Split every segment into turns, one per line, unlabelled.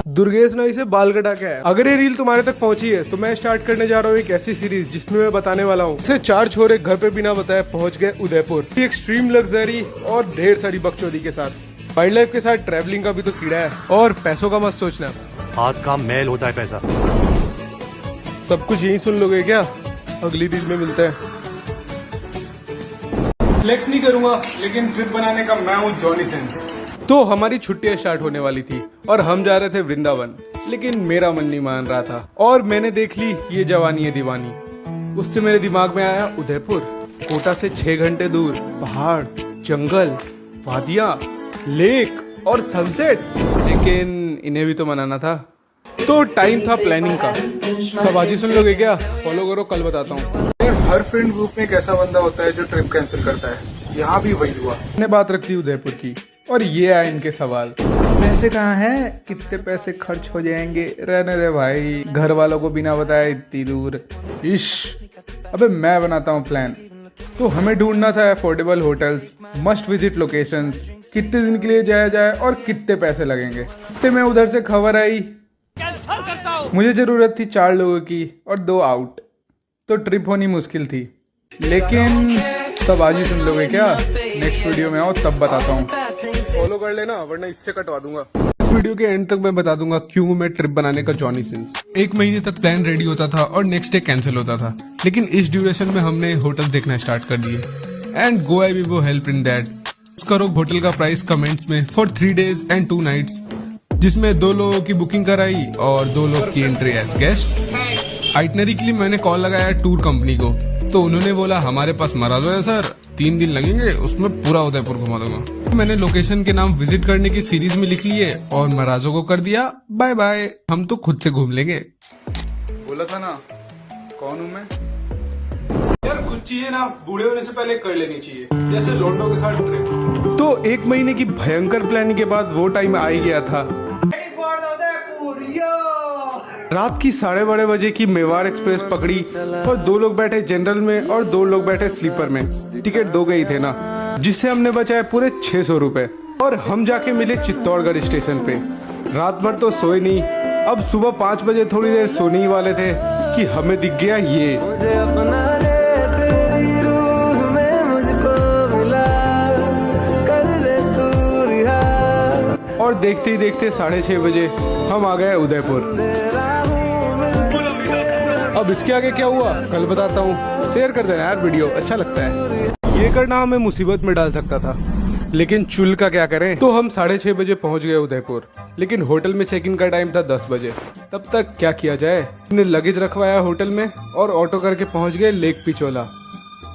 दुर्गेश नाई से बाल कटा के आया। अगर ये रील तुम्हारे तक पहुंची है तो मैं स्टार्ट करने जा रहा हूँ एक ऐसी सीरीज जिसमें मैं बताने वाला हूँ से 4 छोरे घर पे बिना बताए पहुंच गए उदयपुर। एक्सट्रीम लग्जरी और ढेर सारी बकचोदी के साथ। वाइल्ड लाइफ के साथ ट्रैवलिंग का भी तो कीड़ा है। और पैसों का मत सोचना,
हाथ का मैल होता है पैसा।
सब कुछ यही सुन लोगे क्या? अगली रील में मिलते हैं। फ्लेक्स नहीं करूंगा लेकिन ट्रिप बनाने का मैं हूँ जॉनी सेंस। तो हमारी छुट्टियां स्टार्ट होने वाली थी और हम जा रहे थे वृंदावन, लेकिन मेरा मन नहीं मान रहा था और मैंने देख ली ये जवानी है दीवानी। उससे मेरे दिमाग में आया उदयपुर, कोटा से 6 घंटे दूर, पहाड़, जंगल, वादियां, लेक और सनसेट। लेकिन इन्हें भी तो मनाना था, तो टाइम था प्लानिंग का। सब आज ही सुन लोगे क्या? फॉलो करो, कल बताता हूँ। हर फ्रेंड ग्रुप में एक ऐसा बंदा होता है जो ट्रिप कैंसिल करता है। यहाँ भी वही हुआ। मैंने बात रख दी उदयपुर की और ये आए इनके सवाल। पैसे कहाँ हैं? कितने पैसे खर्च हो जाएंगे? रहने दे भाई, घर वालों को बिना बताए इतनी दूर। इश, अबे मैं बनाता हूँ प्लान। तो हमें ढूंढना था affordable hotels, must visit locations, कितने दिन के लिए जाया जाए और कितने पैसे लगेंगे। इतने में उधर से खबर आई मुझे जरूरत थी 4 लोगों की और 2 आउट, तो ट्रिप होनी मुश्किल थी। लेकिन तब आज ही सुन लोगे क्या? नेक्स्ट वीडियो में आओ तब बताता हूँ। फॉलो कर लेना वरना इससे कटवा दूंगा। इस वीडियो के एंड तक मैं बता दूंगा क्यों मैं ट्रिप बनाने का जॉनी सिंस। 1 महीने तक प्लान रेडी होता था और नेक्स्ट डे कैंसिल होता था, लेकिन इस ड्यूरेशन में हमने होटल देखना स्टार्ट कर दिए। And go I Vivo help in that. करो होटल का प्राइस कमेंट्स में फॉर 3 days and 2 nights, जिसमें 2 लोगों की बुकिंग कराई और 2 लोग की एंट्री एज गेस्ट। आइटनरी के लिए मैंने कॉल लगाया टूर कंपनी को, तो उन्होंने बोला हमारे पास मराजो है सर, 3 दिन लगेंगे, उसमें पूरा उदयपुर घुमा दूंगा। मैंने लोकेशन के नाम विजिट करने की सीरीज में लिख लिए और मराजो को कर दिया बाय बाय, हम तो खुद से घूम लेंगे। बोला था ना कौन हूँ मैं यार। कुछ चीजें ना बूढ़े होने से पहले कर लेनी चाहिए, जैसे लोंडो के साथ ट्रिप। तो 1 महीने की भयंकर प्लानिंग के बाद वो टाइम आ ही गया था। रात की 12:30 बजे की मेवाड़ एक्सप्रेस पकड़ी और 2 लोग बैठे जनरल में और 2 लोग बैठे स्लीपर में। टिकट 2 गई थे ना, जिससे हमने बचाए पूरे 600 रुपए। और हम जाके मिले चित्तौड़गढ़ स्टेशन पे। रात भर तो सोए नहीं, अब सुबह 5 बजे थोड़ी देर सोने ही वाले थे कि हमें दिख गया ये। और देखते ही देखते 6:30 बजे हम आ गए उदयपुर। अब इसके आगे क्या हुआ कल बताता हूँ। शेयर कर देना यार वीडियो, अच्छा लगता है। ये करना हमें मुसीबत में डाल सकता था, लेकिन चुल का क्या करें। तो हम 6:30 बजे पहुंच गए उदयपुर, लेकिन होटल में चेक इन का टाइम था 10 बजे। तब तक क्या किया जाए, हमने लगेज रखवाया होटल में और ऑटो करके पहुंच गए लेक पिचोला।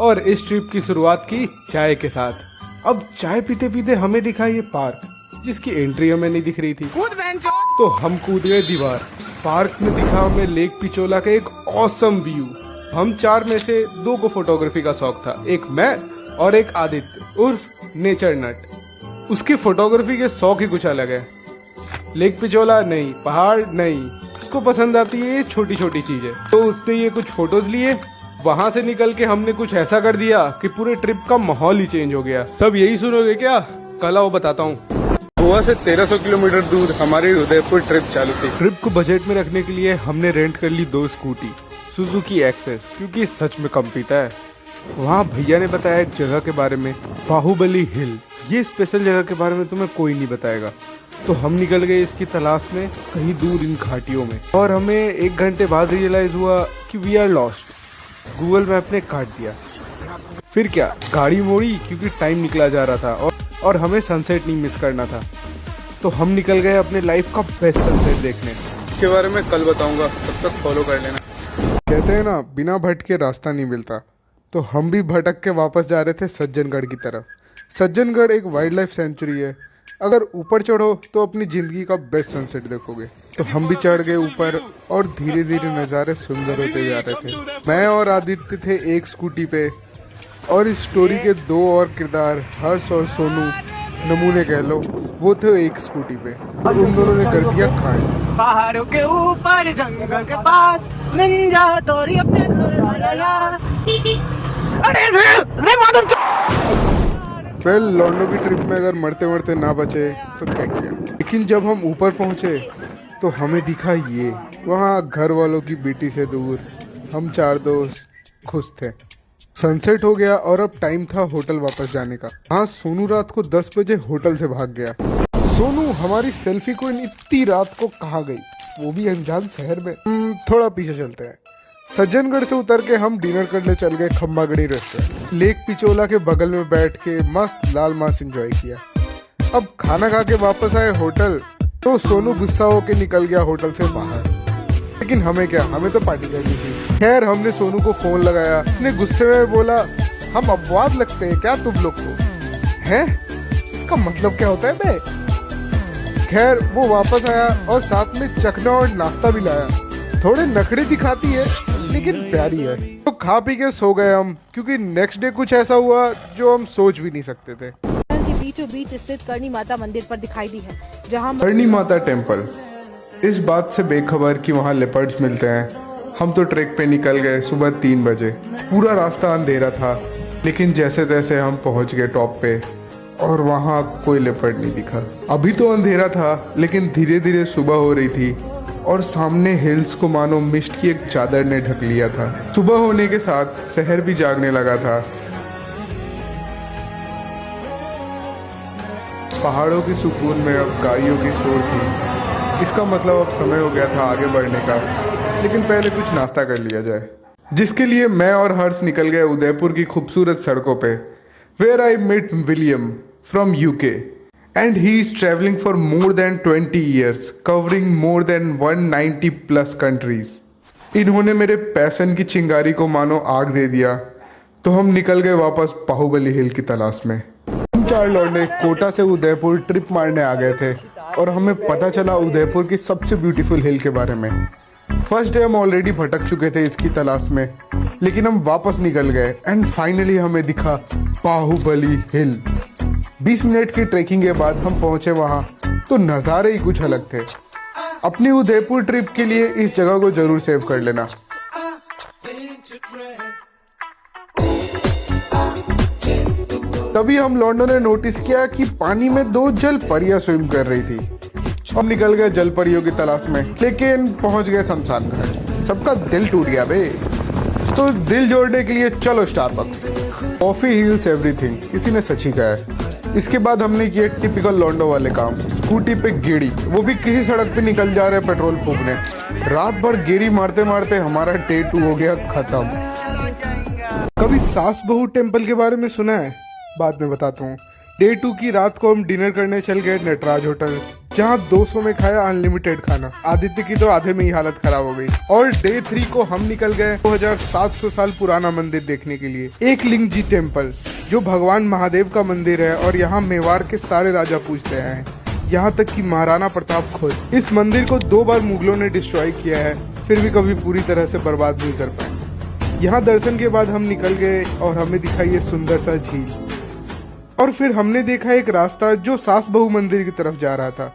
और इस ट्रिप की शुरुआत की चाय के साथ। अब चाय पीते पीते हमें दिखा ये पार्क, जिसकी एंट्री हमें नहीं दिख रही थी, तो हम कूद गए दीवार। पार्क में दिखा हमें लेक पिचोला का एक ऑसम व्यू। हम 4 में से 2 को फोटोग्राफी का शौक था, एक मैं और एक आदित्य उर्फ नेचर नट। उसकी फोटोग्राफी के शौक ही कुछ अलग है। लेक पिचोला नहीं, पहाड़ नहीं, उसको पसंद आती है ये छोटी छोटी चीजें। तो उसने ये कुछ फोटोज लिए। वहां से निकल के हमने कुछ ऐसा कर दिया कि पूरे ट्रिप का माहौल ही चेंज हो गया। सब यही सुनोगे क्या? कल आओ बताता हूँ। गोवा से 1300 किलोमीटर दूर हमारी उदयपुर ट्रिप चालू थी। ट्रिप को बजट में रखने के लिए हमने रेंट कर ली 2 स्कूटी सुजुकी एक्सेस, क्योंकि सच में कम पीता है। वहाँ भैया ने बताया एक जगह के बारे में, बाहुबली हिल। ये स्पेशल जगह के बारे में तुम्हें कोई नहीं बताएगा। तो हम निकल गए इसकी तलाश में कहीं दूर इन घाटियों में। और हमें 1 घंटे बाद रियलाइज हुआ कि we are lost. Google map ने काट दिया। फिर क्या, गाड़ी मोड़ी क्योंकि टाइम निकला जा रहा था और हमें सनसेट नहीं मिस करना था। तो हम निकल गए अपने लाइफ का बेस्ट सनसेट देखने। इसके बारे में कल बताऊंगा, तब तक फॉलो कर लेना। कहते हैं ना, बिना भटके रास्ता नहीं मिलता। तो हम भी भटक के वापस जा रहे थे सज्जनगढ़ की तरफ। सज्जनगढ़ एक वाइल्ड लाइफ सेंचुरी है। अगर ऊपर चढ़ो तो अपनी जिंदगी का बेस्ट सनसेट देखोगे। तो हम भी चढ़ गए ऊपर और धीरे धीरे नज़ारे सुंदर होते जा रहे थे। मैं और आदित्य थे एक स्कूटी पे, और इस स्टोरी के 2 और किरदार, हर्ष और सोनू नमूने कह लो, वो थे एक स्कूटी पे। अब उन दोनों ने कर दिया कांड।
पहाड़ों के ऊपर जंगल के पास निंजा तोरी अपने
वेल, लॉन्डो की ट्रिप में अगर मरते मरते ना बचे तो क्या किया। लेकिन जब हम ऊपर पहुंचे तो हमें दिखा ये, वहाँ घर वालों की बेटी से दूर हम 4 दोस्त खुश थे। सनसेट हो गया और अब टाइम था होटल वापस जाने का। हाँ, सोनू रात को 10 बजे होटल से भाग गया। सोनू, हमारी सेल्फी को इतनी रात को कहाँ गई, वो भी अनजान शहर में। थोड़ा पीछे चलते हैं। सज्जनगढ़ से उतर के हम डिनर करने चल गए खम्बागड़ी रेस्टोरेंट। लेक पिचोला के बगल में बैठ के मस्त लाल मांस एंजॉय किया। अब खाना खा के वापस आए होटल, तो सोनू गुस्सा होके निकल गया होटल से बाहर। लेकिन हमें क्या, हमें तो पार्टी करनी थी। खैर, हमने सोनू को फोन लगाया। उसने गुस्से में बोला, हम अपवाद लगते हैं क्या तुम लोग को? हैं? इसका मतलब क्या होता है बे? खैर, वो वापस आया और साथ में चखना और नाश्ता भी लाया। थोड़े नखरे दिखाती है लेकिन प्यारी है। तो खा पी के सो गए हम, क्योंकि नेक्स्ट डे कुछ ऐसा हुआ जो हम सोच भी नहीं सकते थे।
के बीचों बीच स्थित करणी माता मंदिर पर दिखाई दी है, जहां
करणी माता टेम्पल। इस बात से बेखबर कि वहाँ लेपर्ड्स मिलते हैं। हम तो ट्रैक पे निकल गए सुबह 3 बजे। पूरा रास्ता अंधेरा था, लेकिन जैसे तैसे हम पहुँच गए टॉप पे और वहाँ कोई लेपर्ड नहीं दिखा। अभी तो अंधेरा था, लेकिन धीरे धीरे सुबह हो रही थी और सामने हिल्स को मानो मिस्ट की एक चादर ने ढक लिया था। सुबह होने के साथ शहर भी जागने लगा था। पहाड़ों की सुकून में अब गाड़ियों की शोर थी। इसका मतलब अब समय हो गया था आगे बढ़ने का, लेकिन पहले कुछ नाश्ता कर लिया जाए। जिसके लिए मैं और हर्ष निकल गए उदयपुर की खूबसूरत सड़कों पे। Where I met William from UK and he is traveling for more than 20 years, covering more than 190 plus countries. इन्होंने मेरे पैशन की चिंगारी को मानो आग दे दिया, तो हम निकल गए वापस बाहुबली हिल की तलाश में। हम 4 लौंडे कोटा से उदयपुर ट्रिप मारने आ गए थे और हमें पता चला उदयपुर की सबसे ब्यूटीफुल हिल के बारे में। फर्स्ट डे हम ऑलरेडी भटक चुके थे इसकी तलाश में, लेकिन हम वापस निकल गए एंड फाइनली हमें दिखा बाहुबली हिल। 20 मिनट की ट्रैकिंग के बाद हम पहुंचे वहां, तो नज़ारे ही कुछ अलग थे। अपनी उदयपुर ट्रिप के लिए इस जगह को जरूर सेव कर लेना। तभी हम लॉन्डो ने नोटिस किया कि पानी में 2 जल परियां स्विम कर रही थी। हम निकल गए जल परियों की तलाश में, लेकिन पहुंच गए शमशान घाट। सबका दिल टूट गया बे। तो दिल जोड़ने के लिए चलो स्टारबक्स। कॉफी हील्स एवरीथिंग, किसी ने सच ही कहा है। इसके बाद हमने किए टिपिकल लॉन्डो वाले काम। स्कूटी पे गेड़ी, वो भी किसी सड़क पे निकल जा रहे पेट्रोल फूकने। रात भर गेड़ी मारते मारते हमारा डे 2 हो गया खत्म। कभी सास बहू टेम्पल के बारे में सुना है? बाद में बताता हूँ। डे 2 की रात को हम डिनर करने चल गए नटराज होटल, जहाँ 200 में खाया अनलिमिटेड खाना। आदित्य की तो आधे में ही हालत खराब हो गई। और डे 3 को हम निकल गए 2700 साल पुराना मंदिर देखने के लिए, एक लिंग जी टेम्पल, जो भगवान महादेव का मंदिर है और यहाँ मेवाड़ के सारे राजा पूजते हैं, यहाँ तक कि महाराणा प्रताप खुद। इस मंदिर को 2 बार मुगलों ने डिस्ट्रॉय किया है, फिर भी कभी पूरी तरह से बर्बाद नहीं कर पाए। यहाँ दर्शन के बाद हम निकल गए और हमें दिखाई ये सुंदर सा झील, और फिर हमने देखा एक रास्ता जो सास बहू मंदिर की तरफ जा रहा था।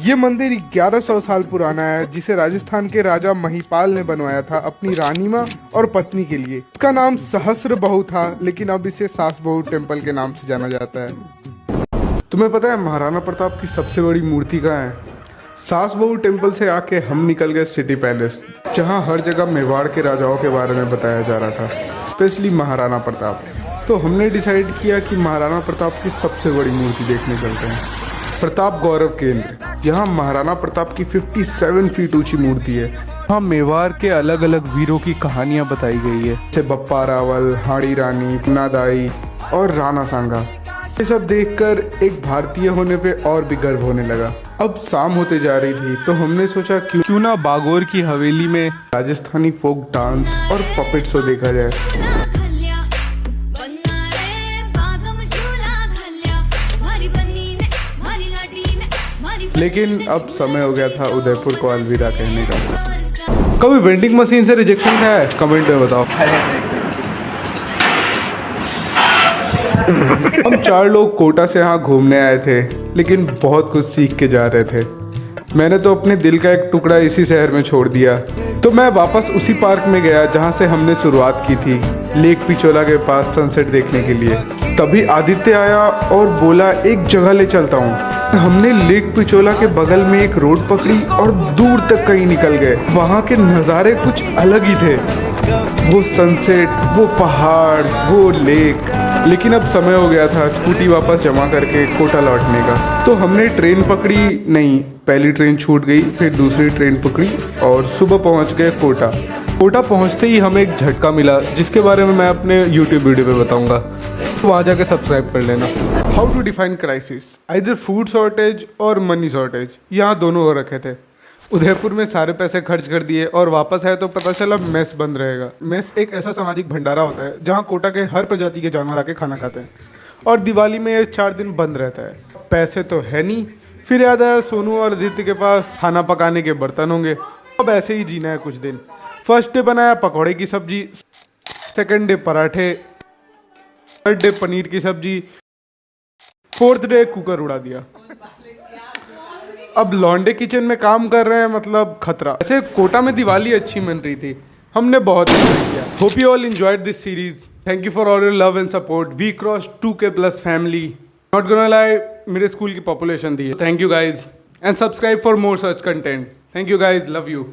ये मंदिर 1100 साल पुराना है, जिसे राजस्थान के राजा महिपाल ने बनवाया था अपनी रानी माँ और पत्नी के लिए। इसका नाम सहस्र बहू था, लेकिन अब इसे सास बहू टेम्पल के नाम से जाना जाता है। तुम्हें पता है महाराणा प्रताप की सबसे बड़ी मूर्ति कहाँ है? सास बहू टेम्पल से आके हम निकल गए सिटी पैलेस, जहाँ हर जगह मेवाड़ के राजाओं के बारे में बताया जा रहा था, स्पेशली महाराणा प्रताप। तो हमने डिसाइड किया कि महाराणा प्रताप की सबसे बड़ी मूर्ति देखने चलते हैं। प्रताप गौरव केंद्र, यहाँ महाराणा प्रताप की 57 फीट ऊंची मूर्ति है। यहाँ मेवाड़ के अलग अलग वीरों की कहानियां बताई गई है, जैसे बप्पा रावल, हाड़ी रानी, नादाई और राणा सांगा। ये सब देखकर एक भारतीय होने पे और भी गर्व होने लगा। अब शाम होते जा रही थी, तो हमने सोचा क्यों ना बागोर की हवेली में राजस्थानी फोक डांस और पपेट शो देखा जाए। लेकिन अब समय हो गया था उदयपुर को अलविदा कहने का। कभी वेंडिंग मशीन से रिजेक्शन खाया है? कमेंट में बताओ। हम 4 लोग कोटा से यहाँ घूमने आए थे, लेकिन बहुत कुछ सीख के जा रहे थे। मैंने तो अपने दिल का एक टुकड़ा इसी शहर में छोड़ दिया, तो मैं वापस उसी पार्क में गया जहाँ से हमने शुरुआत की थी, लेक पिचोला के पास सनसेट देखने के लिए। तभी आदित्य आया और बोला एक जगह ले चलता हूँ। हमने लेक पिचोला के बगल में एक रोड पकड़ी और दूर तक कहीं निकल गए। वहाँ के नज़ारे कुछ अलग ही थे, वो सनसेट, वो पहाड़, वो लेक। लेकिन अब समय हो गया था स्कूटी वापस जमा करके कोटा लौटने का। तो हमने ट्रेन पकड़ी, नहीं पहली ट्रेन छूट गई, फिर दूसरी ट्रेन पकड़ी और सुबह पहुंच गए कोटा। कोटा पहुंचते ही हमें एक झटका मिला जिसके बारे में मैं अपने यूट्यूब वीडियो पे बताऊंगा, तो वहाँ जाके सब्सक्राइब कर लेना। How to define crisis, either food shortage और मनी शॉर्टेज। यहाँ दोनों हो रखे थे। उदयपुर में सारे पैसे खर्च कर दिए और वापस आए तो पता चला मेस बंद रहेगा। मेस एक ऐसा सामाजिक भंडारा होता है जहाँ कोटा के हर प्रजाति के जानवर आके खाना खाते हैं और दिवाली में ये 4 दिन बंद रहता है। पैसे तो है नहीं। फिर याद आया सोनू और आदित्य के पास खाना पकाने के बर्तन होंगे, अब ऐसे ही जीना है कुछ दिन। फर्स्ट डे बनाया पकौड़े की सब्जी, सेकंड डे पराठे, थर्ड डे पनीर की सब्जी, फोर्थ डे कुकर उड़ा दिया। अब लॉन्डे किचन में काम कर रहे हैं, मतलब खतरा। ऐसे कोटा में दिवाली अच्छी मन रही थी, हमने बहुत एंजॉय किया। Hope you all enjoyed this series. Thank you for all your love and support. We cross 2K+ family. Not gonna lie, मेरे स्कूल की पॉपुलेशन थी। Thank you guys and subscribe for more such content. Thank you guys, love you.